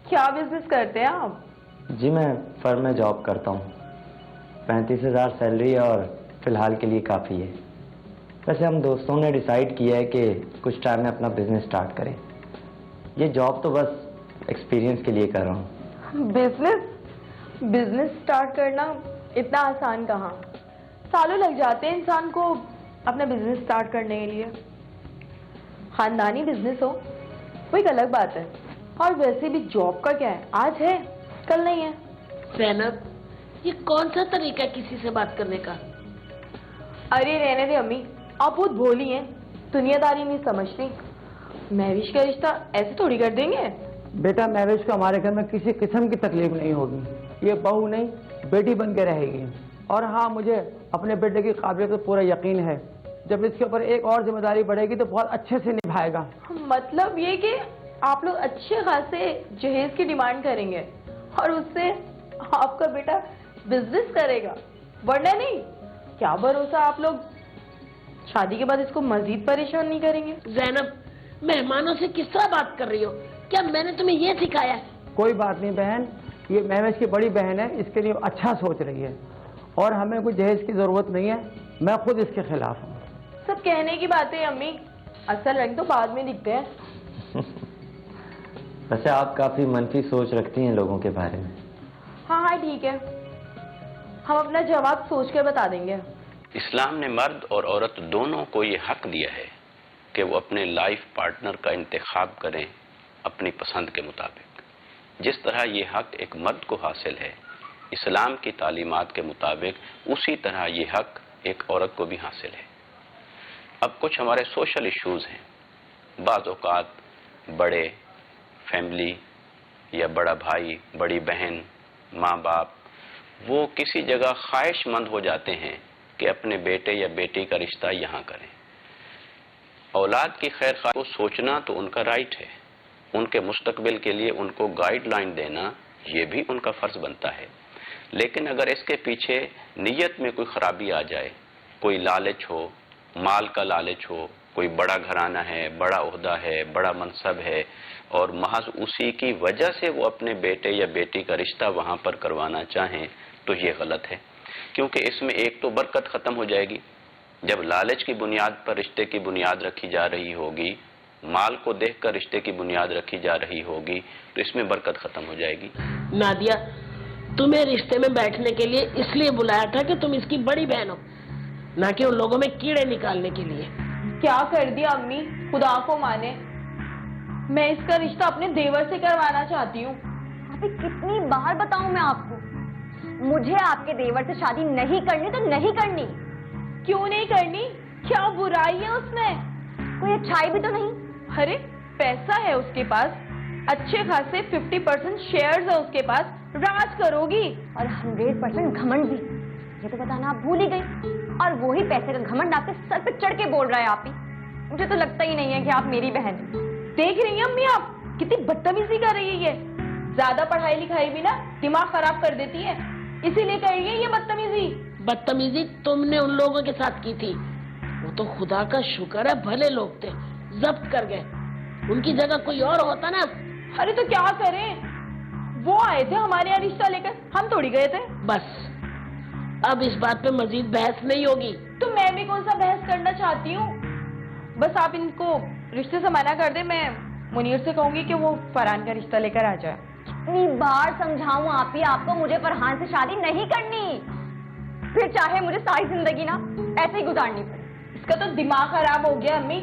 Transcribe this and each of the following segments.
क्या बिजनेस करते हैं आप? जी मैं फर्म में जॉब करता हूँ। 35,000 सैलरी और फिलहाल के लिए काफ़ी है। वैसे हम दोस्तों ने डिसाइड किया है कि कुछ टाइम में अपना बिजनेस स्टार्ट करें। ये जॉब तो बस एक्सपीरियंस के लिए कर रहा हूँ। बिजनेस स्टार्ट करना इतना आसान कहाँ, सालों लग जाते हैं इंसान को अपना बिजनेस स्टार्ट करने के लिए। खानदानी बिजनेस हो वो एक अलग बात है, और वैसे भी जॉब का क्या है, आज है कल नहीं है। ज़ैनब, ये कौन सा तरीका है किसी से बात करने का? अरे रहने दे अम्मी, आप बहुत भोली हैं, दुनियादारी नहीं समझती। महविश का रिश्ता ऐसे थोड़ी कर देंगे। बेटा महविश को हमारे घर में किसी किस्म की तकलीफ नहीं होगी। ये बहू नहीं बेटी बन के रहेगी। और हाँ, मुझे अपने बेटे की काबिलियत पर पूरा यकीन है। जब इसके ऊपर एक और जिम्मेदारी बढ़ेगी तो बहुत अच्छे से निभाएगा। मतलब ये कि आप लोग अच्छे खासे जहेज की डिमांड करेंगे और उससे आपका बेटा बिजनेस करेगा, वरना नहीं। क्या भरोसा आप लोग शादी के बाद इसको मजीद परेशान नहीं करेंगे? ज़ैनब, मेहमानों से किस तरह बात कर रही हो? क्या मैंने तुम्हें ये सिखाया है? कोई बात नहीं बहन, ये महविश की बड़ी बहन है, इसके लिए अच्छा सोच रही है और हमें कोई जहेज की जरूरत नहीं है। मैं खुद इसके खिलाफ हूँ। सब कहने की बातें अम्मी, असल रंग तो बाद में दिखते हैं। वैसे आप काफ़ी मनफी सोच रखती हैं लोगों के बारे में। हाँ हाँ ठीक है, हम अपना जवाब सोच कर बता देंगे। इस्लाम ने मर्द और औरत दोनों को ये हक दिया है कि वो अपने लाइफ पार्टनर का इंतखाब करें अपनी पसंद के मुताबिक। जिस तरह ये हक एक मर्द को हासिल है इस्लाम की तालीमात के मुताबिक, उसी तरह ये हक एक औरत को भी हासिल है। अब कुछ हमारे सोशल इश्यूज हैं। बाज़ औक़ात बड़े फैमिली या बड़ा भाई, बड़ी बहन, माँ बाप, वो किसी जगह ख्वाहिशमंद हो जाते हैं कि अपने बेटे या बेटी का रिश्ता यहाँ करें। औलाद की खैर ख्वाही को सोचना तो उनका राइट है, उनके मुस्तकबिल के लिए उनको गाइडलाइन देना ये भी उनका फ़र्ज़ बनता है। लेकिन अगर इसके पीछे नीयत में कोई ख़राबी आ जाए, कोई लालच हो, माल का लालच हो, कोई बड़ा घराना है, बड़ा ओहदा है, बड़ा मनसब है और महज उसी की वजह से वो अपने बेटे या बेटी का रिश्ता वहाँ पर करवाना चाहें, तो ये गलत है। क्योंकि इसमें एक तो बरकत ख़त्म हो जाएगी। जब लालच की बुनियाद पर रिश्ते की बुनियाद रखी जा रही होगी, माल को देखकर रिश्ते की बुनियाद रखी जा रही होगी, तो इसमें बरकत ख़त्म हो जाएगी। नादिया, तुम्हें रिश्ते में बैठने के लिए इसलिए बुलाया था कि तुम इसकी बड़ी बहन हो, ना कि उन लोगों में कीड़े निकालने के लिए। क्या कर दिया अम्मी, खुदा को माने, मैं इसका रिश्ता अपने देवर से करवाना चाहती हूँ। अभी कितनी बार बताऊं मैं आपको, मुझे आपके देवर से शादी नहीं करनी तो नहीं करनी। क्यों नहीं करनी? क्या बुराई है उसमें? कोई अच्छाई भी तो नहीं। अरे पैसा है उसके पास, अच्छे खासे 50% शेयर्स है उसके पास, राज करोगी। और 100% घमंड भी, ये तो बताना आप भूल ही गई। और वही पैसे का घमंड आपके सर पे चढ़ के बोल रहा है आप ही। मुझे तो लगता ही नहीं है कि आप मेरी बहन हैं। देख रही हैं अम्मी आप कितनी बदतमीजी कर रही है ये। ज्यादा पढ़ाई लिखाई भी ना दिमाग खराब कर देती है, इसीलिए कर रही है ये बदतमीजी। बदतमीजी तुमने उन लोगों के साथ की थी, वो तो खुदा का शुक्र है भले लोग थे, जब्त कर गए। उनकी जगह कोई और होता ना। अरे तो क्या करें, वो आए थे हमारे यहाँ रिश्ता लेकर, हम थोड़ी गए थे। बस अब इस बात पे मजीद बहस नहीं होगी। तो मैं भी कौन सा बहस करना चाहती हूँ, बस आप इनको रिश्ते से मना कर दे। मैं मुनीर से कहूंगी कि वो फरहान का रिश्ता लेकर आ जाए। कितनी बार समझाऊं आप ही आपको, मुझे फरहान से शादी नहीं करनी, फिर चाहे मुझे सारी जिंदगी ना ऐसे ही गुजारनी पड़े। इसका तो दिमाग खराब हो गया अम्मी।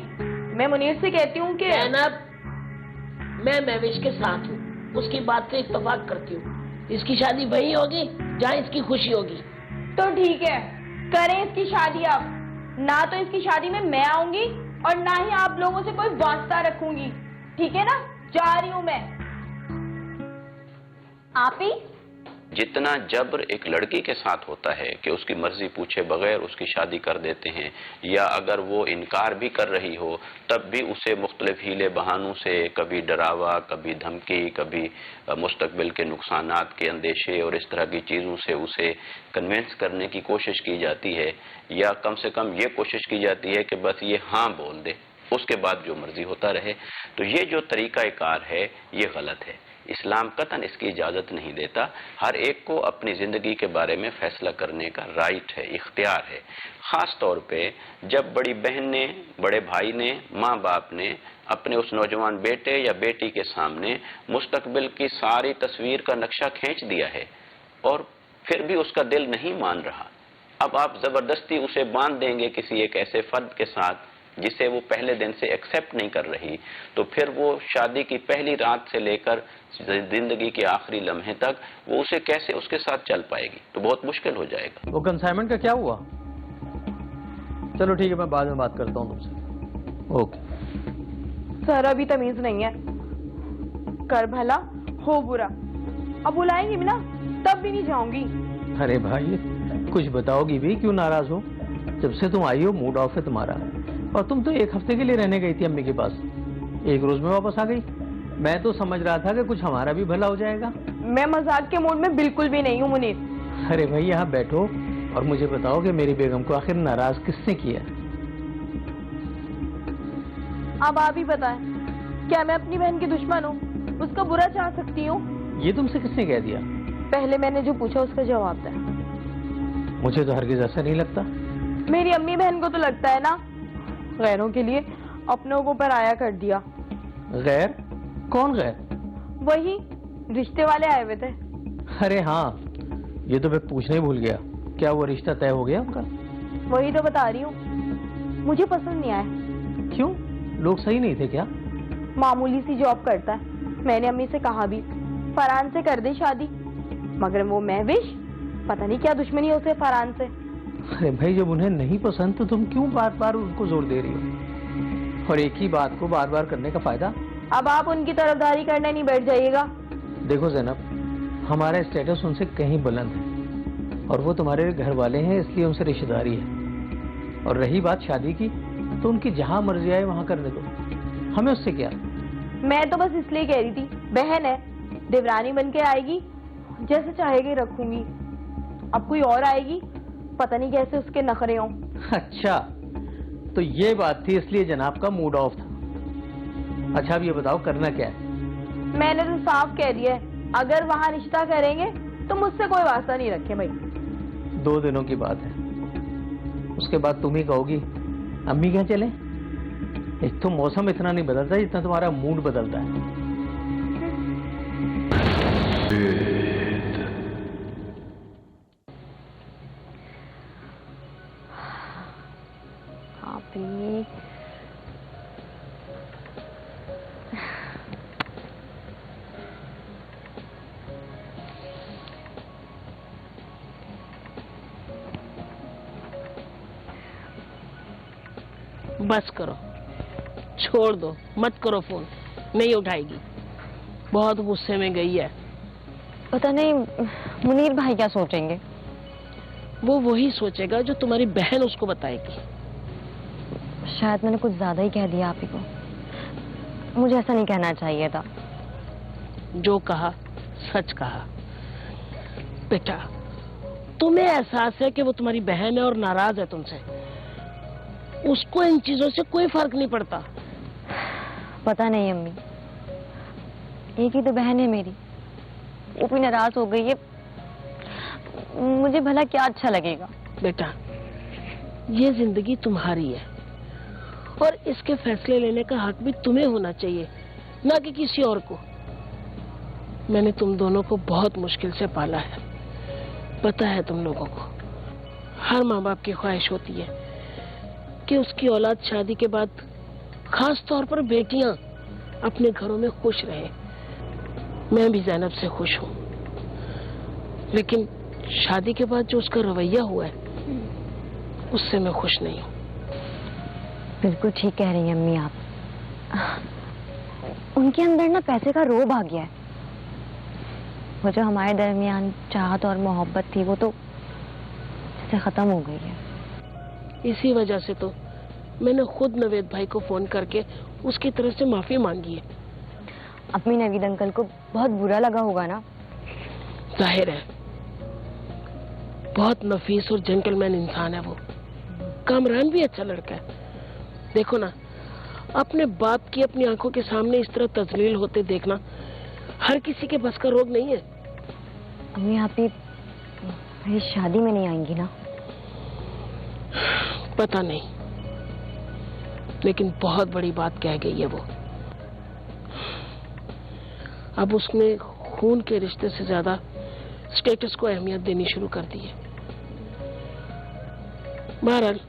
मैं मुनीर से कहती हूँ कि मैं महविश के साथ हूँ, उसकी बात से इत्तेफाक करती हूँ। इसकी शादी वही होगी जहाँ इसकी खुशी होगी। तो ठीक है, करें इसकी शादी आप। ना तो इसकी शादी में मैं आऊंगी और ना ही आप लोगों से कोई वास्ता रखूंगी, ठीक है ना? जा रही हूं मैं। आप ही जितना जबर एक लड़की के साथ होता है कि उसकी मर्जी पूछे बगैर उसकी शादी कर देते हैं, या अगर वो इनकार भी कर रही हो तब भी उसे मुख्तलिफ हीले बहानों से, कभी डरावा, कभी धमकी, कभी मुस्तकबिल के नुकसानात के अंदेशे और इस तरह की चीज़ों से उसे कन्विंस करने की कोशिश की जाती है, या कम से कम ये कोशिश की जाती है कि बस ये हाँ बोल दे, उसके बाद जो मर्जी होता रहे। तो ये जो तरीक़ाकार है ये गलत है। इस्लाम कतन इसकी इजाज़त नहीं देता। हर एक को अपनी ज़िंदगी के बारे में फैसला करने का राइट है, इख्तियार है। ख़ास तौर पे जब बड़ी बहन ने, बड़े भाई ने, माँ बाप ने अपने उस नौजवान बेटे या बेटी के सामने मुस्तकबिल की सारी तस्वीर का नक्शा खींच दिया है और फिर भी उसका दिल नहीं मान रहा। अब आप ज़बरदस्ती उसे बांध देंगे किसी एक ऐसे फर्द के साथ जिसे वो पहले दिन से एक्सेप्ट नहीं कर रही, तो फिर वो शादी की पहली रात से लेकर जिंदगी के आखिरी लम्हे तक वो उसे कैसे उसके साथ चल पाएगी, तो बहुत मुश्किल हो जाएगा। वो कंसाइनमेंट का क्या हुआ? चलो ठीक है, मैं बाद में बात करता हूँ तुमसे। ओके। सर अभी तमीज नहीं है, कर भला हो बुरा, अब बुलाएंगे भी ना तब भी नहीं जाऊंगी। अरे भाई कुछ बताओगी भी, क्यों नाराज हो? जब से तुम आई हो मूड ऑफ है तुम्हारा, और तुम तो एक हफ्ते के लिए रहने गई थी अम्मी के पास, एक रोज में वापस आ गई। मैं तो समझ रहा था कि कुछ हमारा भी भला हो जाएगा। मैं मजाक के मूड में बिल्कुल भी नहीं हूँ मुनीर। अरे भाई यहाँ बैठो और मुझे बताओ कि मेरी बेगम को आखिर नाराज किसने किया? अब आप ही बताएं, क्या मैं अपनी बहन की दुश्मन हूँ, उसका बुरा चाह सकती हूँ? ये तुमसे किसने कह दिया? पहले मैंने जो पूछा उसका जवाब दें। मुझे तो हरगिज ऐसा नहीं लगता। मेरी अम्मी बहन को तो लगता है ना, गैरों के लिए अपनों को पराया कर दिया। गैर? कौन गैर? वही रिश्ते वाले आए हुए थे। अरे हाँ, ये तो मैं पूछने ही भूल गया, क्या वो रिश्ता तय हो गया उनका? वही तो बता रही हूँ, मुझे पसंद नहीं आया। क्यों? लोग सही नहीं थे क्या? मामूली सी जॉब करता है, मैंने अम्मी से कहा भी फरहान से कर दे शादी, मगर वो महविश, पता नहीं क्या दुश्मनी है उसे फरहान से। अरे भाई जब उन्हें नहीं पसंद तो तुम क्यों बार बार उनको जोर दे रही हो? और एक ही बात को बार बार करने का फायदा? अब आप उनकी तरफदारी करने नहीं बैठ जाइएगा। देखो ज़ैनब, हमारा स्टेटस उनसे कहीं बुलंद है और वो तुम्हारे घर वाले हैं, इसलिए उनसे रिश्तेदारी है। और रही बात शादी की, तो उनकी जहां मर्जी आए वहां करने दो, हमें उससे क्या। मैं तो बस इसलिए कह रही थी, बहन है, देवरानी बन के आएगी, जैसे चाहेगी रखूंगी। अब कोई और आएगी, पता नहीं कैसे उसके नखरे हों। अच्छा, तो ये बात थी, इसलिए जनाब का मूड ऑफ था। अच्छा अब ये बताओ करना क्या है? मैंने तो साफ कह दिया है, अगर वहां रिश्ता करेंगे तो मुझसे कोई वास्ता नहीं रखे भाई। 2 दिनों की बात है, उसके बाद तुम ही कहोगी अम्मी क्या चले। एक तो मौसम इतना नहीं बदलता जितना तुम्हारा मूड बदलता है। आपी बस करो, छोड़ दो, मत करो फोन, नहीं उठाएगी, बहुत गुस्से में गई है। पता नहीं मुनीर भाई क्या सोचेंगे। वो वही सोचेगा जो तुम्हारी बहन उसको बताएगी। शायद मैंने कुछ ज्यादा ही कह दिया आप ही को, मुझे ऐसा नहीं कहना चाहिए था। जो कहा सच कहा। बेटा, तुम्हें एहसास है कि वो तुम्हारी बहन है और नाराज है तुमसे, उसको इन चीजों से कोई फर्क नहीं पड़ता। पता नहीं अम्मी, एक ही तो बहन है मेरी, वो भी नाराज हो गई है, मुझे भला क्या अच्छा लगेगा। बेटा, ये जिंदगी तुम्हारी है और इसके फैसले लेने का हक भी तुम्हें होना चाहिए, ना कि किसी और को। मैंने तुम दोनों को बहुत मुश्किल से पाला है, पता है तुम लोगों को। हर माँ बाप की ख्वाहिश होती है कि उसकी औलाद शादी के बाद, खास तौर पर बेटियां, अपने घरों में खुश रहे। मैं भी ज़ैनब से खुश हूँ, लेकिन शादी के बाद जो उसका रवैया हुआ है, उससे मैं खुश नहीं हूँ। बिल्कुल ठीक कह रही हैं अम्मी आप, उनके अंदर ना पैसे का रोब आ गया है। वो जो हमारे दरमियान चाहत और मोहब्बत थी, वो तो जैसे खत्म हो गई है। इसी वजह से तो मैंने खुद नवेद भाई को फोन करके उसकी तरफ से माफी मांगी है। अपनी नवीद अंकल को बहुत बुरा लगा होगा ना? जाहिर है, बहुत नफीस और जेंटलमैन इंसान है वो। कामरान भी अच्छा लड़का है। देखो ना, अपने बाप की अपनी आंखों के सामने इस तरह तजलील होते देखना हर किसी के बस का रोग नहीं है। अम्मी आप ही मेरी शादी में नहीं आएंगी ना? पता नहीं, लेकिन बहुत बड़ी बात कह गई है वो। अब उसने खून के रिश्ते से ज्यादा स्टेटस को अहमियत देनी शुरू कर दी है। बहरहाल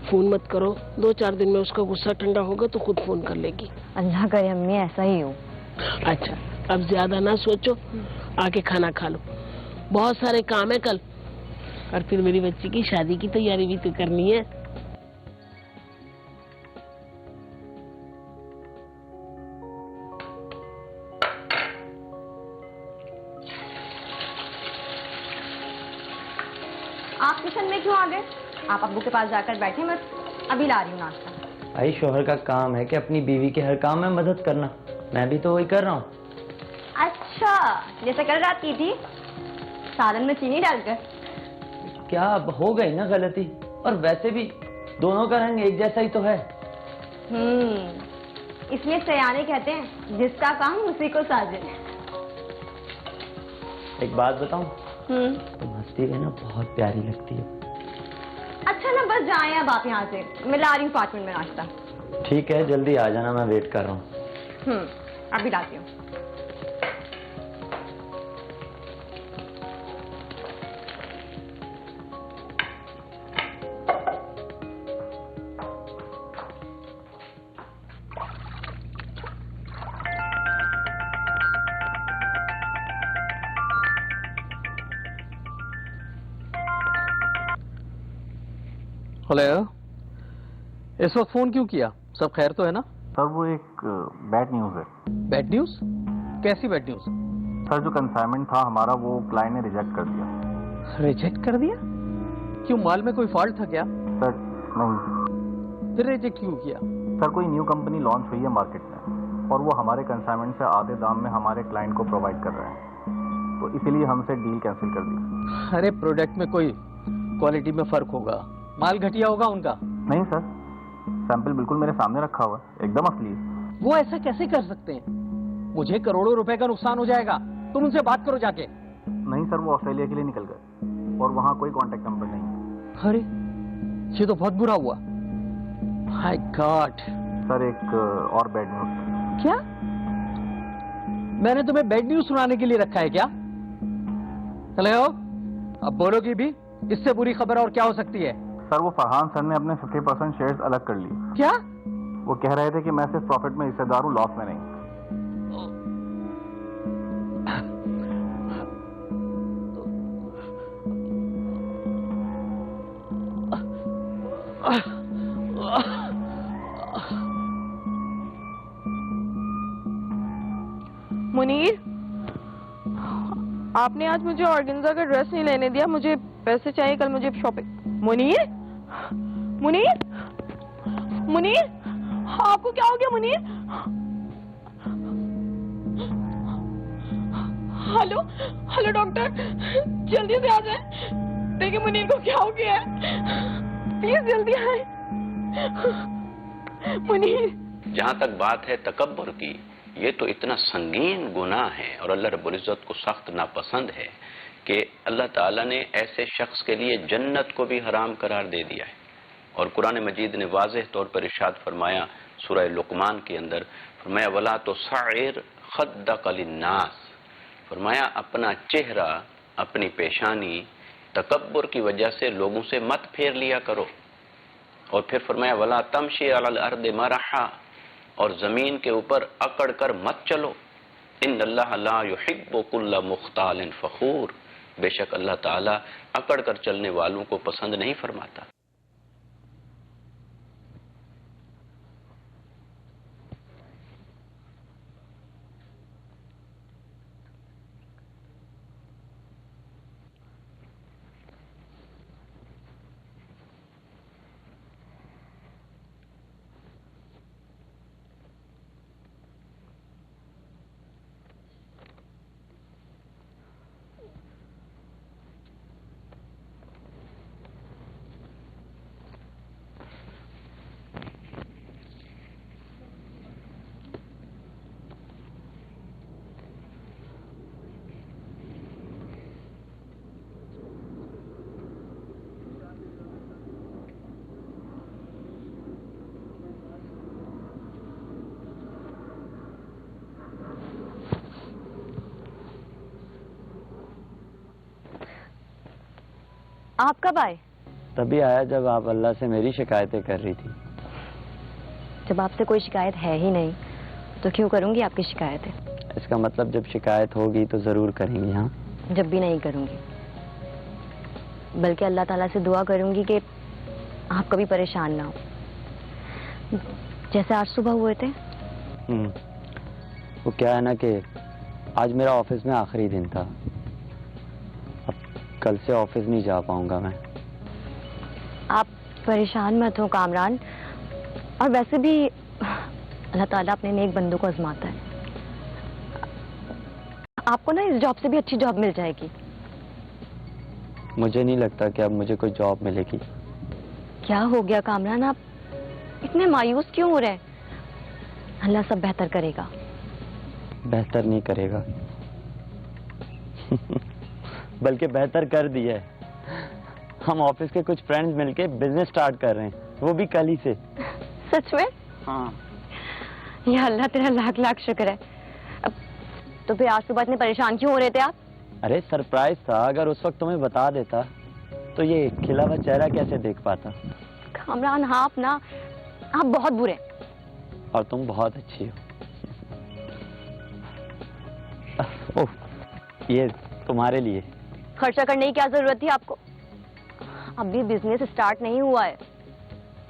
फोन मत करो, 2-4 दिन में उसका गुस्सा ठंडा होगा तो खुद फोन कर लेगी। अल्लाह करे अम्मी ऐसा ही हो। अच्छा, अब ज्यादा ना सोचो, आके खाना खा लो। बहुत सारे काम है कल, और फिर मेरी बच्ची की शादी की तैयारी भी तो करनी है। आप किचन में क्यों आ गए? आप अब्बू के पास जाकर बैठे, मैं अभी ला रही हूँ नाश्ता। भाई शोहर का काम है कि अपनी बीवी के हर काम में मदद करना, मैं भी तो वही कर रहा हूँ। अच्छा, जैसे कल रात की थी, सालन में चीनी डालकर। क्या अब हो गई ना गलती, और वैसे भी दोनों का रंग एक जैसा ही तो है। इसलिए सयाने कहते हैं जिसका काम उसी को साजे। एक बात बताऊं, तुम हंसती है ना, बहुत प्यारी लगती है। अच्छा ना, बस जाएं अब आप यहाँ से, मैं ला रही हूँ 5 मिनट में नाश्ता। ठीक है, जल्दी आ जाना, मैं वेट कर रहा हूँ। अभी लाती हूँ। हेलो, इस वक्त फोन क्यों किया? सब खैर तो है ना? सर वो एक बैड न्यूज़ है। Bad news? कैसी बैड न्यूज? सर जो कंसाइनमेंट था हमारा, वो क्लाइंट ने रिजेक्ट कर दिया। रिजेक्ट कर दिया? क्यों, माल में कोई फॉल्ट था क्या? सर नहीं। फिर रिजेक्ट क्यों किया? सर कोई न्यू कंपनी लॉन्च हुई है मार्केट में, और वो हमारे कंसाइनमेंट से आधे दाम में हमारे क्लाइंट को प्रोवाइड कर रहे हैं, तो इसीलिए हमसे डील कैंसिल कर दी। अरे प्रोडक्ट में कोई क्वालिटी में फर्क होगा, माल घटिया होगा उनका। नहीं सर, सैंपल बिल्कुल मेरे सामने रखा हुआ है, एकदम असली है। वो ऐसा कैसे कर सकते हैं? मुझे करोड़ों रुपए का नुकसान हो जाएगा, तुम उनसे बात करो जाके। नहीं सर, वो ऑस्ट्रेलिया के लिए निकल गए और वहाँ कोई कॉन्टेक्ट नंबर नहीं। अरे ये तो बहुत बुरा हुआ। My God. सर एक और बैड न्यूज। क्या? मैंने तुम्हें बैड न्यूज सुनाने के लिए रखा है क्या? हेलो, अब बोलोगी भी? इससे बुरी खबर और क्या हो सकती है? सर वो फरहान सर ने अपने 50% शेयर्स अलग कर लिए। क्या? वो कह रहे थे कि मैं सिर्फ प्रॉफिट में हिस्सेदार हूँ, लॉस में नहीं। मुनीर, आपने आज मुझे ऑर्गेन्जा का ड्रेस नहीं लेने दिया, मुझे पैसे चाहिए, कल मुझे शॉपिंग। मुनीर, मुनीर, मुनीर, आपको क्या हो गया मुनीर? हेलो, हेलो डॉक्टर, जल्दी से आ जाए, देखिए मुनीर को क्या हो गया है, प्लीज जल्दी आए। मुनीर, जहां तक बात है तकब्बुर की, ये तो इतना संगीन गुनाह है और अल्लाह रब्बुल इज्जत को सख्त नापसंद है कि अल्लाह ताला ने ऐसे शख्स के लिए जन्नत को भी हराम करार दे दिया है। और कुरान मजीद ने वाज़ेह तौर पर इरशाद फरमाया सूरह लुक़मान के अंदर, फरमाया वला तो साइर खद्दक लिन्नास, फरमाया अपना चेहरा, अपनी पेशानी तकब्बुर की वजह से लोगों से मत फेर लिया करो। और फिर फरमाया वला तमशी अलल अर्द मरहा, और जमीन के ऊपर अकड़ कर मत चलो। इन्नल्लाह ला युहिब्बु कुल्ला मुख्तालिन फखूर, बेशक अल्लाह ताला अकड़ कर चलने वालों को पसंद नहीं फरमाता। आप कब आए? तभी आया जब आप अल्लाह से मेरी शिकायतें कर रही थी। जब आपसे कोई शिकायत है ही नहीं तो क्यों करूंगी आपकी शिकायतें? इसका मतलब जब शिकायत होगी तो जरूर करेंगी। हाँ, जब भी नहीं करूंगी, बल्कि अल्लाह ताला से दुआ करूंगी कि आप कभी परेशान ना हो, जैसे आज सुबह हुए थे। वो क्या है ना कि आज मेरा ऑफिस में आखिरी दिन था। अब कल से ऑफिस नहीं जा पाऊंगा मैं। आप परेशान मत हो कामरान, और वैसे भी अल्लाह ताला अपने नेक बंदों को आजमाता है। आपको ना इस जॉब से भी अच्छी जॉब मिल जाएगी। मुझे नहीं लगता कि अब मुझे कोई जॉब मिलेगी। क्या हो गया कामरान, आप इतने मायूस क्यों हो रहे हैं? अल्लाह सब बेहतर करेगा। बेहतर नहीं करेगा बल्कि बेहतर कर दिया है। हम ऑफिस के कुछ फ्रेंड्स मिलके बिजनेस स्टार्ट कर रहे हैं, वो भी कल ही से। सच में? हाँ। या अल्लाह तेरा लाख लाख शुक्र है। अब तो फिर आज सुबह इतने परेशान क्यों हो रहे थे आप? अरे सरप्राइज था, अगर उस वक्त तुम्हें बता देता तो ये खिला हुआ चेहरा कैसे देख पाता। कामरान आप ना, आप बहुत बुरे हैं। और तुम बहुत अच्छी हो। ओह, ये तुम्हारे लिए। खर्चा करने की क्या जरूरत थी आपको? अभी बिजनेस स्टार्ट नहीं हुआ है,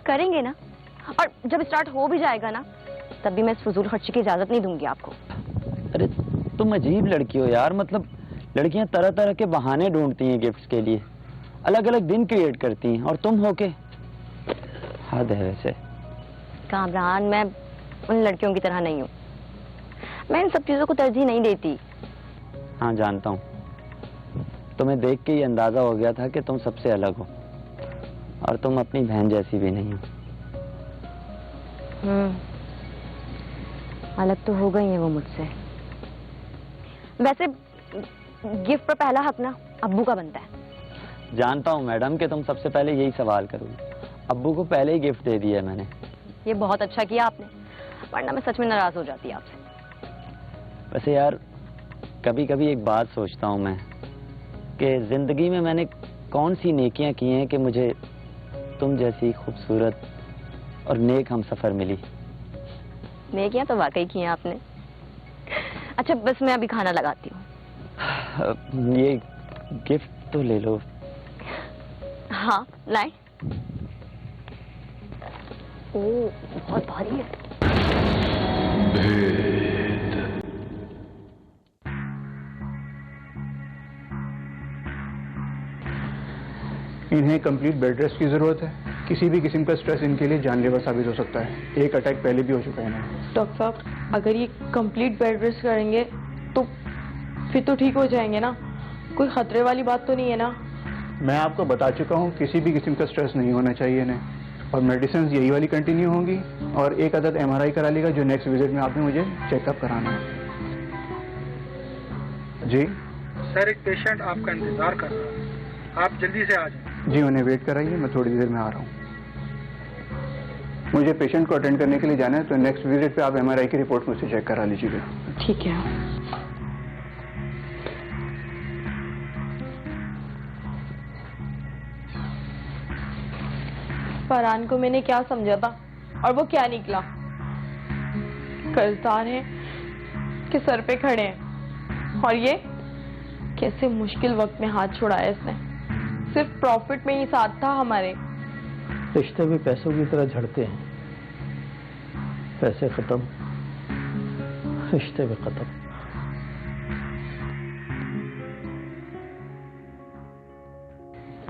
करेंगे ना, और जब स्टार्ट हो भी जाएगा ना तब भी मैं इस फजूल खर्चे की इजाजत नहीं दूंगी आपको। अरे तुम अजीब लड़की हो यार, मतलब लड़कियां तरह तरह के बहाने ढूंढती हैं गिफ्ट्स के लिए, अलग अलग दिन क्रिएट करती हैं, और तुम हो के हद है वैसे। कामरान मैं उन लड़कियों की तरह नहीं हूँ, मैं इन सब चीजों को तरजीह नहीं देती। हाँ जानता हूँ, तुम्हें देख के ही अंदाजा हो गया था कि तुम सबसे अलग हो, और तुम अपनी बहन जैसी भी नहीं हो। अलग तो हो गई है वो मुझसे। वैसे गिफ्ट पर पहला हक ना अब्बू का बनता है। जानता हूँ मैडम कि तुम सबसे पहले यही सवाल करोगे। अब्बू को पहले ही गिफ्ट दे दिया है मैंने। ये बहुत अच्छा किया आपने, वरना मैं सच में नाराज हो जाती आपसे। वैसे यार कभी कभी एक बात सोचता हूँ मैं कि जिंदगी में मैंने कौन सी नेकियां की हैं कि मुझे तुम जैसी खूबसूरत और नेक हमसफर मिली। नेकियां तो वाकई की हैं आपने। अच्छा बस मैं अभी खाना लगाती हूँ। ये गिफ्ट तो ले लो। हाँ लाए। ओह बहुत भारी है। इन्हें कंप्लीट बेड रेस्ट की जरूरत है। किसी भी किस्म का स्ट्रेस इनके लिए जानलेवा साबित हो सकता है। एक अटैक पहले भी हो चुका है इन्हें। डॉक्टर साहब, अगर ये कंप्लीट बेड रेस्ट करेंगे तो फिर तो ठीक हो जाएंगे ना? कोई खतरे वाली बात तो नहीं है ना? मैं आपको बता चुका हूँ किसी भी किस्म का स्ट्रेस नहीं होना चाहिए इन्हें, और मेडिसिन यही वाली कंटिन्यू होंगी, और एक अदद MRI करा लेगा जो नेक्स्ट विजिट में आपने मुझे चेकअप कराना है। जी सर, एक पेशेंट आपका इंतजार कर रहा है, आप जल्दी से आ जाएं। जी उन्हें वेट कराइए, मैं थोड़ी देर में आ रहा हूँ। मुझे पेशेंट को अटेंड करने के लिए जाना है, तो नेक्स्ट विजिट पे आप MRI की रिपोर्ट मुझसे चेक करा लीजिएगा। ठीक है। फरहान को मैंने क्या समझा था और वो क्या निकला? कर्जदार हैं कि सर पे खड़े हैं, और ये कैसे मुश्किल वक्त में हाथ छुड़ाया इसने। सिर्फ प्रॉफिट में ही साथ था हमारे। रिश्ते भी पैसों की तरह झड़ते हैं, पैसे खत्म, रिश्ते भी खत्म।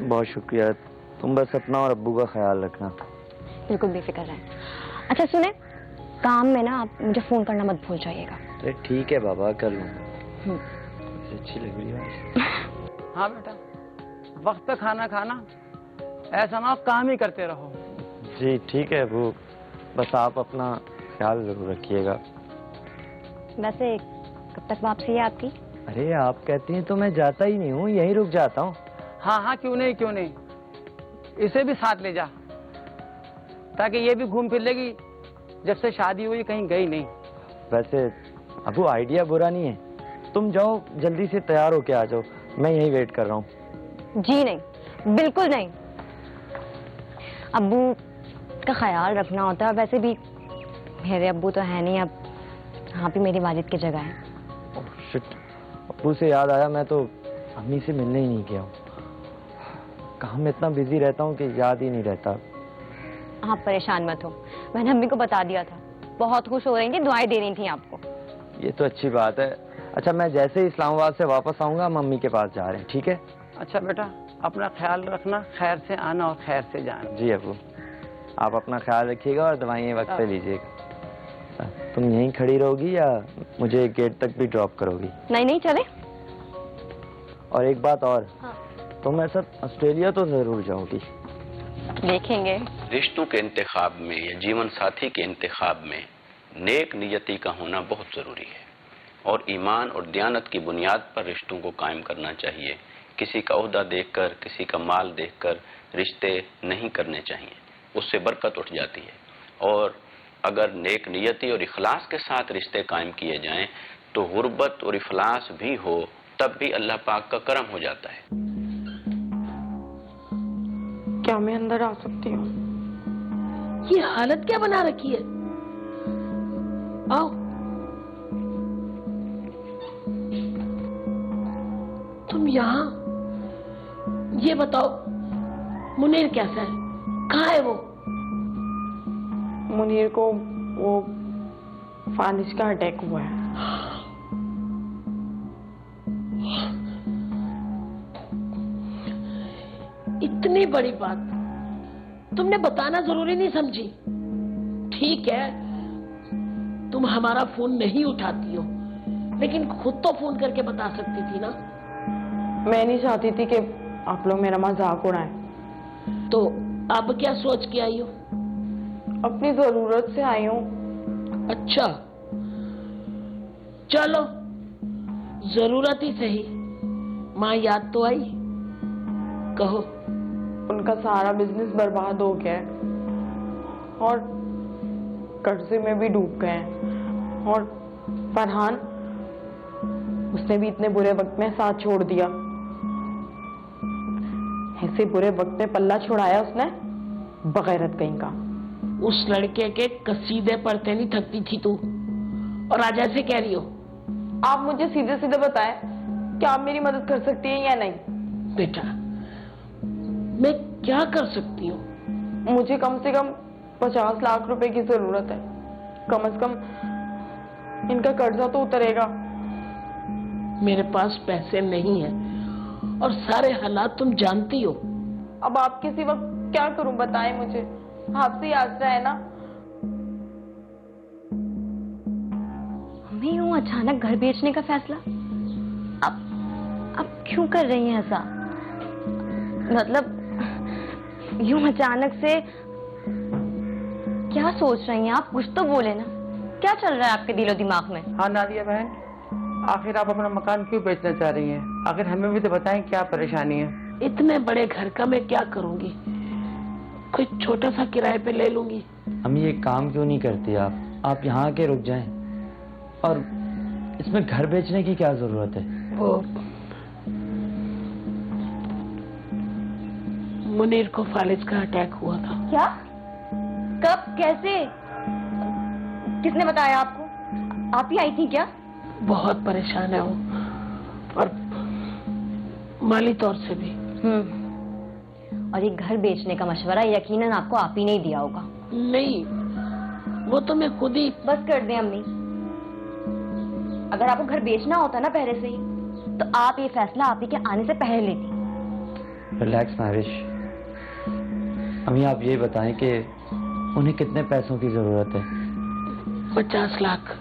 बहुत शुक्रिया, तुम बस अपना और अब्बू का ख्याल रखना। बिल्कुल बेफिक्र रहें। अच्छा सुने, काम में ना आप मुझे फोन करना मत भूल जाइएगा। अरे ठीक है बाबा, कर लूंगा। अच्छी लग रही है आज। हाँ बेटा, वक्त पे खाना खाना, ऐसा ना काम ही करते रहो। जी ठीक है अब्बू, बस आप अपना ख्याल जरूर रखिएगा। वैसे कब तक वापसी है आपकी? अरे आप कहती हैं तो मैं जाता ही नहीं हूँ, यहीं रुक जाता हूँ। हाँ हाँ क्यों नहीं क्यों नहीं, इसे भी साथ ले जा, ताकि ये भी घूम फिर लेगी। जब से शादी हुई कहीं गई नहीं। वैसे अबू आइडिया बुरा नहीं है, तुम जाओ जल्दी से तैयार होके आ जाओ, मैं यहीं वेट कर रहा हूँ। जी नहीं, बिल्कुल नहीं। अब्बू का ख्याल रखना होता है। वैसे भी मेरे अब्बू तो है नहीं, अब यहाँ पे मेरी वालिद की जगह है। ओह शिट, अब्बू से याद आया, मैं तो अम्मी से मिलने ही नहीं गया हूँ। काम में इतना बिजी रहता हूँ कि याद ही नहीं रहता। आप परेशान मत हो, मैंने अम्मी को बता दिया था। बहुत खुश हो रही थी, दुआएं दे रही थी आपको। ये तो अच्छी बात है। अच्छा, मैं जैसे ही इस्लामाबाद से वापस आऊँगा मम्मी के पास जा रहे हैं, ठीक है? अच्छा बेटा, अपना ख्याल रखना, खैर से आना और खैर से जाना। जी अब्बू, आप अपना ख्याल रखिएगा और दवाइयाँ वक्त पे लीजिएगा। तुम यहीं खड़ी रहोगी या मुझे गेट तक भी ड्रॉप करोगी? नहीं नहीं, चले। और एक बात और, हाँ। तुम मेरे साथ ऑस्ट्रेलिया तो जरूर जाओगी। देखेंगे। रिश्तों के इंतखाब में या जीवन साथी के इंतखाब में नेक नियति का होना बहुत ज़रूरी है और ईमान और दयानत की बुनियाद पर रिश्तों को कायम करना चाहिए। किसी का ओहदा देखकर, किसी का माल देखकर रिश्ते नहीं करने चाहिए, उससे बरकत उठ जाती है। और अगर नेक नियति और इखलास के साथ रिश्ते कायम किए जाएं तो गुर्बत और इफलास भी हो तब भी अल्लाह पाक का करम हो जाता है। क्या मैं अंदर आ सकती हूँ? ये हालत क्या बना रखी है? आओ। तुम यहाँ? ये बताओ, मुनीर कैसा है? कहाँ है वो? मुनीर को वो फानिश का अटैक हुआ है। इतनी बड़ी बात तुमने बताना जरूरी नहीं समझी। ठीक है, तुम हमारा फोन नहीं उठाती हो, लेकिन खुद तो फोन करके बता सकती थी ना। मैं नहीं चाहती थी कि आप लोग मेरा मजाक उड़ाएं। तो अब क्या सोच के आई हो? अपनी जरूरत से आई हूँ। अच्छा, चलो, जरूरत ही सही। माँ याद तो आई? कहो। उनका सारा बिजनेस बर्बाद हो गया है और कर्जे में भी डूब गए हैं। और फरहान, उसने भी इतने बुरे वक्त में साथ छोड़ दिया। ऐसे बुरे वक्त में पल्ला छुड़ाया उसने, बगैरत कहीं का। उस लड़के के कसीदे पढ़ते नहीं थकती थी तू, और आज ऐसे कह रही हो? आप मुझे सीधे सीधे बताएं कि आप मेरी मदद कर सकती हैं या नहीं? बेटा, मैं क्या कर सकती हूँ? मुझे कम से कम 50 लाख रुपए की जरूरत है। कम से कम इनका कर्जा तो उतरेगा। मेरे पास पैसे नहीं हैं और सारे हालात तुम जानती हो। अब आप किसी वक्त क्या करूं बताएं मुझे, आपसे ही आसरा है ना। हमें यूं अचानक घर बेचने का फैसला? अब क्यों कर रही हैं ऐसा? मतलब यूं अचानक से क्या सोच रही हैं आप? कुछ तो बोले ना, क्या चल रहा है आपके दिलो दिमाग में? हाँ नादिया बहन, आखिर आप अपना मकान क्यों बेचना चाह रही हैं? आखिर हमें भी तो बताएं क्या परेशानी है। इतने बड़े घर का मैं क्या करूंगी? कोई छोटा सा किराए पे ले लूंगी। अम्मी, ये काम क्यों नहीं करती आप यहाँ आके रुक जाएं। और इसमें घर बेचने की क्या जरूरत है? वो मुनीर को फालिज का अटैक हुआ था। क्या? कब? कैसे? किसने बताया आपको? आप ही आई थी क्या? बहुत परेशान है वो, और माली तौर से भी। और ये घर बेचने का मशवरा यकीनन आपको आप ही नहीं दिया होगा। नहीं, वो तो मैं खुद ही। बस कर दें अम्मी, अगर आपको घर बेचना होता ना पहले से ही, तो आप ये फैसला आप ही के आने से पहले लेती। रिलैक्स महविश। अम्मी, आप ये बताएं कि उन्हें कितने पैसों की जरूरत है? 50 लाख।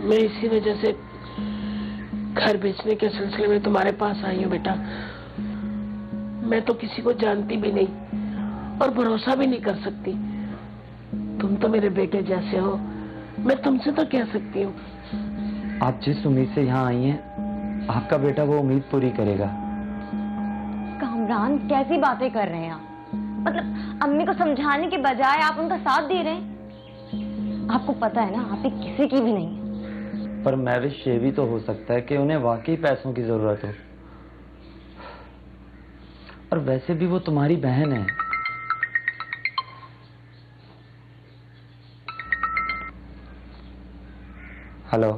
मैं इसी वजह से घर बेचने के सिलसिले में तुम्हारे पास आई हूँ बेटा। मैं तो किसी को जानती भी नहीं और भरोसा भी नहीं कर सकती। तुम तो मेरे बेटे जैसे हो, मैं तुमसे तो कह सकती हूँ। आप जिस उम्मीद से यहाँ आई हैं, आपका बेटा वो उम्मीद पूरी करेगा। कामरान, कैसी बातें कर रहे हैं आप? मतलब अम्मी को समझाने के बजाय आप उनका साथ दे रहे हैं। आपको पता है ना, आप ही किसी की भी नहीं है। पर महविश, ये भी तो हो सकता है कि उन्हें वाकई पैसों की जरूरत हो। और वैसे भी वो तुम्हारी बहन है। हेलो।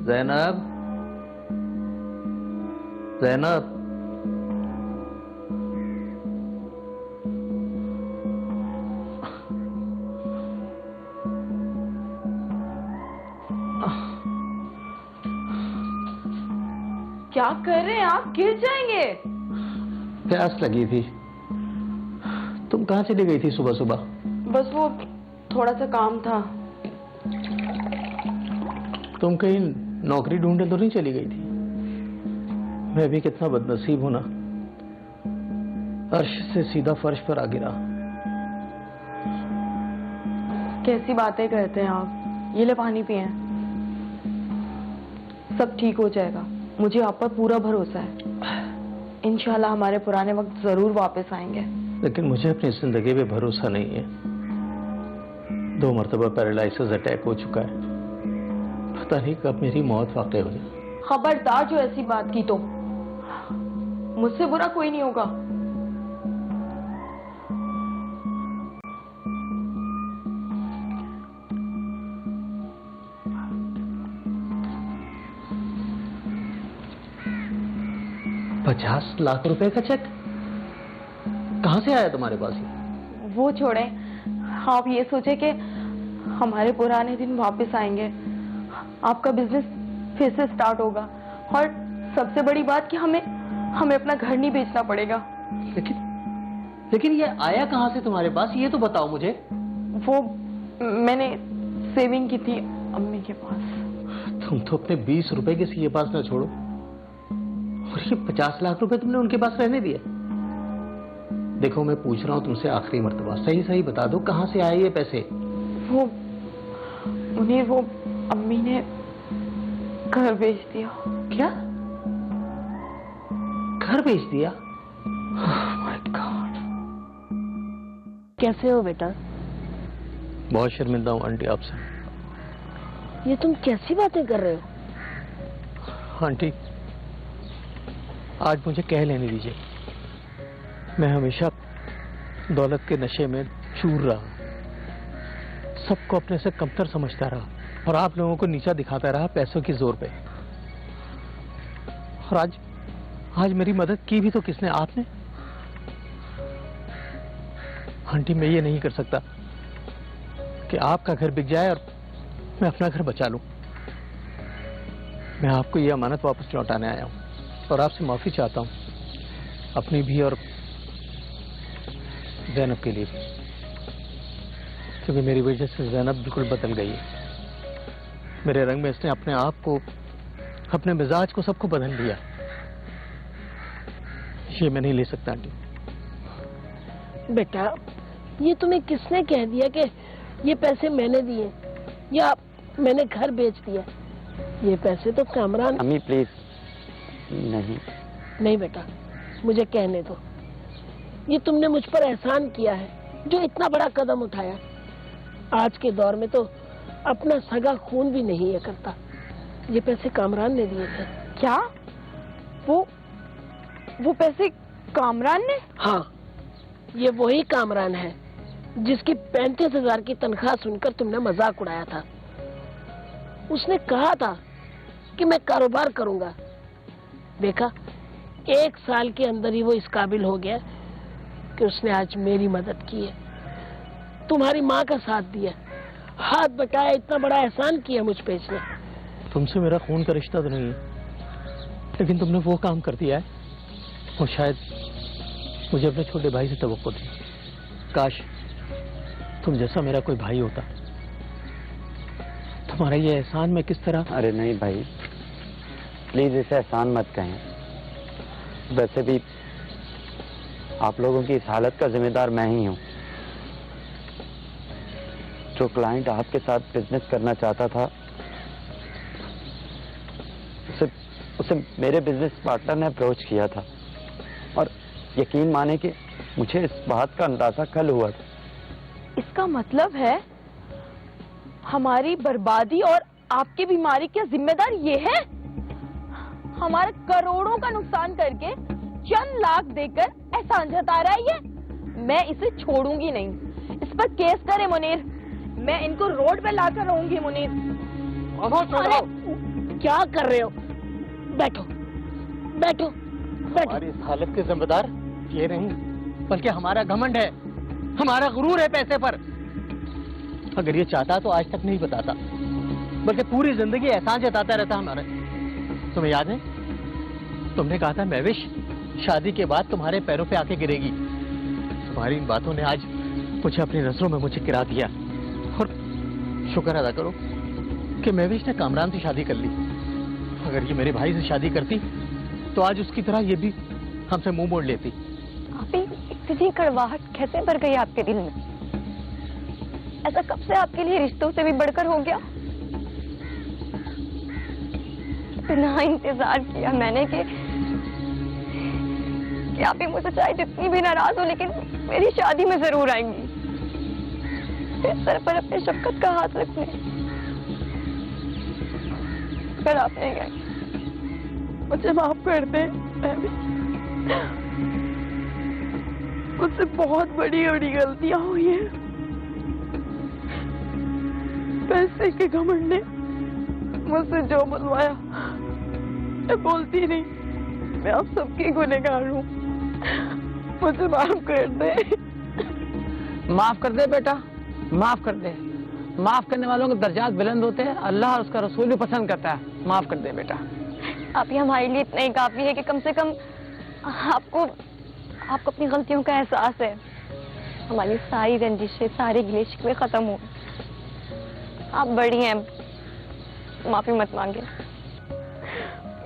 ज़ैनब, ज़ैनब, क्या कर रहे हैं आप? गिर जाएंगे। प्यास लगी थी। तुम कहाँ चली गई थी सुबह सुबह? बस वो थोड़ा सा काम था। तुम कहीं नौकरी ढूंढने तो नहीं चली गई थी? मैं भी कितना बदनसीब हूं ना, अर्श से सीधा फर्श पर आ गिरा। कैसी बातें करते हैं आप? ये ले पानी पिए। सब ठीक हो जाएगा, मुझे आप पर पूरा भरोसा है। इंशाल्लाह हमारे पुराने वक्त जरूर वापस आएंगे। लेकिन मुझे अपनी जिंदगी पे भरोसा नहीं है। 2 मरतबा पैरालिसिस अटैक हो चुका है। पता नहीं कब मेरी मौत वाक़ई हो जाए। खबरदार जो ऐसी बात की तो मुझसे बुरा कोई नहीं होगा। $50 लाख का चेक कहां से आया तुम्हारे पास? वो छोड़े, आप ये सोचे कि हमारे पुराने दिन वापस आएंगे, आपका बिजनेस फिर से स्टार्ट होगा, और सबसे बड़ी बात कि हमें अपना घर नहीं बेचना पड़ेगा। लेकिन ये आया कहां से तुम्हारे पास, ये तो बताओ मुझे। वो मैंने सेविंग की थी अम्मी के पास। तुम तो अपने 20 रुपए के सीए पास ना छोड़ो, और ये 50 लाख रुपए तुमने उनके पास रहने दिए। देखो मैं पूछ रहा हूं तुमसे आखिरी मर्तबा, सही सही बता दो कहां से आए ये पैसे? वो अम्मी ने घर बेच दिया। क्या? घर बेच दिया? My God. कैसे हो बेटा? बहुत शर्मिंदा हूं आंटी आपसे। ये तुम कैसी बातें कर रहे हो? आंटी आज मुझे कह लेने दीजिए। मैं हमेशा दौलत के नशे में चूर रहा, सबको अपने से कमतर समझता रहा, और आप लोगों को नीचा दिखाता रहा पैसों की जोर पे। और आज मेरी मदद की भी तो किसने? आपने। आंटी मैं ये नहीं कर सकता कि आपका घर बिक जाए और मैं अपना घर बचा लूं। मैं आपको ये अमानत वापस लौटाने आया हूं, और आपसे माफी चाहता हूं, अपनी भी और ज़ैनब के लिए भी, क्योंकि मेरी वजह से ज़ैनब बिल्कुल बदल गई है। मेरे रंग में इसने अपने आप को, अपने मिजाज को, सबको बदल दिया। ये मैं नहीं ले सकता आंटी। बेटा ये तुम्हें किसने कह दिया कि ये पैसे मैंने दिए या मैंने घर बेच दिया? ये पैसे तो कामरान। अम्मी प्लीज। नहीं बेटा, मुझे कहने दो। ये तुमने मुझ पर एहसान किया है, जो इतना बड़ा कदम उठाया। आज के दौर में तो अपना सगा खून भी नहीं है करता। ये पैसे कामरान ने दिए थे। क्या? वो पैसे कामरान ने? हाँ, ये वही कामरान है जिसकी 35,000 की तनख्वाह सुनकर तुमने मजाक उड़ाया था। उसने कहा था कि मैं कारोबार करूंगा। देखा, 1 साल के अंदर ही वो इस काबिल हो गया कि उसने आज मेरी मदद की है, तुम्हारी माँ का साथ दिया, हाथ बटाया, इतना बड़ा एहसान किया मुझ पे इसने। तुमसे मेरा खून का रिश्ता तो नहीं है, लेकिन तुमने वो काम कर दिया है, और शायद मुझे अपने छोटे भाई से तवक्को थी। काश तुम जैसा मेरा कोई भाई होता। तुम्हारा ये एहसान मैं किस तरह? अरे नहीं भाई, प्लीज इसे एहसान मत कहें। वैसे भी आप लोगों की इस हालत का जिम्मेदार मैं ही हूं। जो क्लाइंट आपके साथ बिजनेस करना चाहता था, उसे मेरे बिजनेस पार्टनर ने अप्रोच किया था, और यकीन माने कि मुझे इस बात का अंदाजा कल हुआ था इसका मतलब है हमारी बर्बादी और आपकी बीमारी का जिम्मेदार ये है? हमारे करोड़ों का नुकसान करके चंद लाख देकर एहसान जता रहा है ये? मैं इसे छोड़ूंगी नहीं। इस पर केस करे मुनीर। मैं इनको रोड पे लाकर रहूंगी मुनीर। अरे, क्या कर रहे हो? बैठो बैठो बैठो। हमारी इस हालत के जिम्मेदार ये नहीं, बल्कि हमारा घमंड है, हमारा गुरूर है पैसे पर। अगर ये चाहता तो आज तक नहीं बताता, बल्कि पूरी जिंदगी एहसान जताता रहता हमारे। तुम्हें याद है, तुमने कहा था महविश शादी के बाद तुम्हारे पैरों पे आके गिरेगी। तुम्हारी इन बातों ने आज मुझे अपनी नजरों में मुझे गिरा दिया। और शुक्र अदा करो कि महविश ने कामरान से शादी कर ली। अगर ये मेरे भाई से शादी करती तो आज उसकी तरह ये भी हमसे मुंह मोड़ लेती। आप इतनी कड़वाहट कैसे भर गई आपके दिल में? ऐसा कब से आपके लिए रिश्तों से भी बढ़कर हो गया? इतना इंतजार किया मैंने कि आप ही मुझसे चाहे जितनी भी नाराज हो, लेकिन मेरी शादी में जरूर आएंगी। मेरे सर पर अपने शफकत का हाथ रखने। अगर आप नहीं गए, मुझे माफ कर दे। मुझसे बहुत बड़ी बड़ी गलतियां हुई हैं। पैसे के घमंड ने मुझसे जो बुलवाया मैं बोलती नहीं। मैं आप सबकी गुनहगार हूँ। मुझे माफ कर दे। माफ कर दे बेटा, माफ कर दे। माफ करने वालों के दर्जात बुलंद होते हैं, अल्लाह और उसका रसूल भी पसंद करता है। माफ कर दे बेटा। आप ही हमारे लिए इतना ही काफी है कि कम से कम आपको अपनी गलतियों का एहसास है। हमारी सारी रंजिशें, सारे गिले शिकवे खत्म हो। आप बड़ी हैं, माफी मत मांगे।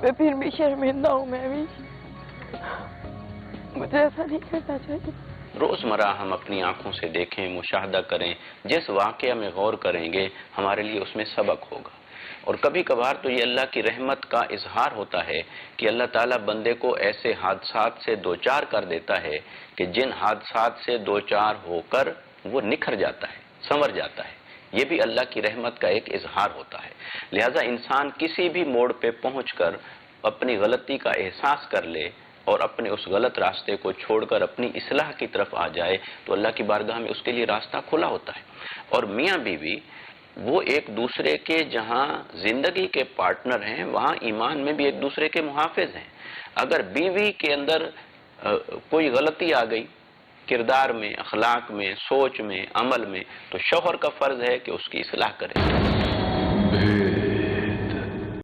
मैं फिर भी शर्मिंदा हूँ। मैं भी, मुझे ऐसा नहीं करना चाहिए। रोजमर्रा हम अपनी आंखों से देखें, मुशाहदा करें, जिस वाकया में गौर करेंगे हमारे लिए उसमें सबक होगा। और कभी कभार तो ये अल्लाह की रहमत का इजहार होता है कि अल्लाह ताला बंदे को ऐसे हादसात से दो चार कर देता है कि जिन हादसात से दो चार होकर वो निखर जाता है, संवर जाता है। ये भी अल्लाह की रहमत का एक इजहार होता है। लिहाजा इंसान किसी भी मोड़ पे पहुंचकर अपनी गलती का एहसास कर ले और अपने उस गलत रास्ते को छोड़कर अपनी इस्लाह की तरफ आ जाए तो अल्लाह की बारगाह में उसके लिए रास्ता खुला होता है। और मियाँ बीवी वो एक दूसरे के जहाँ जिंदगी के पार्टनर हैं, वहाँ ईमान में भी एक दूसरे के मुहाफिज हैं। अगर बीवी के अंदर कोई गलती आ गई किरदार में, अखलाक में, सोच में, अमल में, तो शौहर का फर्ज है कि उसकी इस्लाह करे।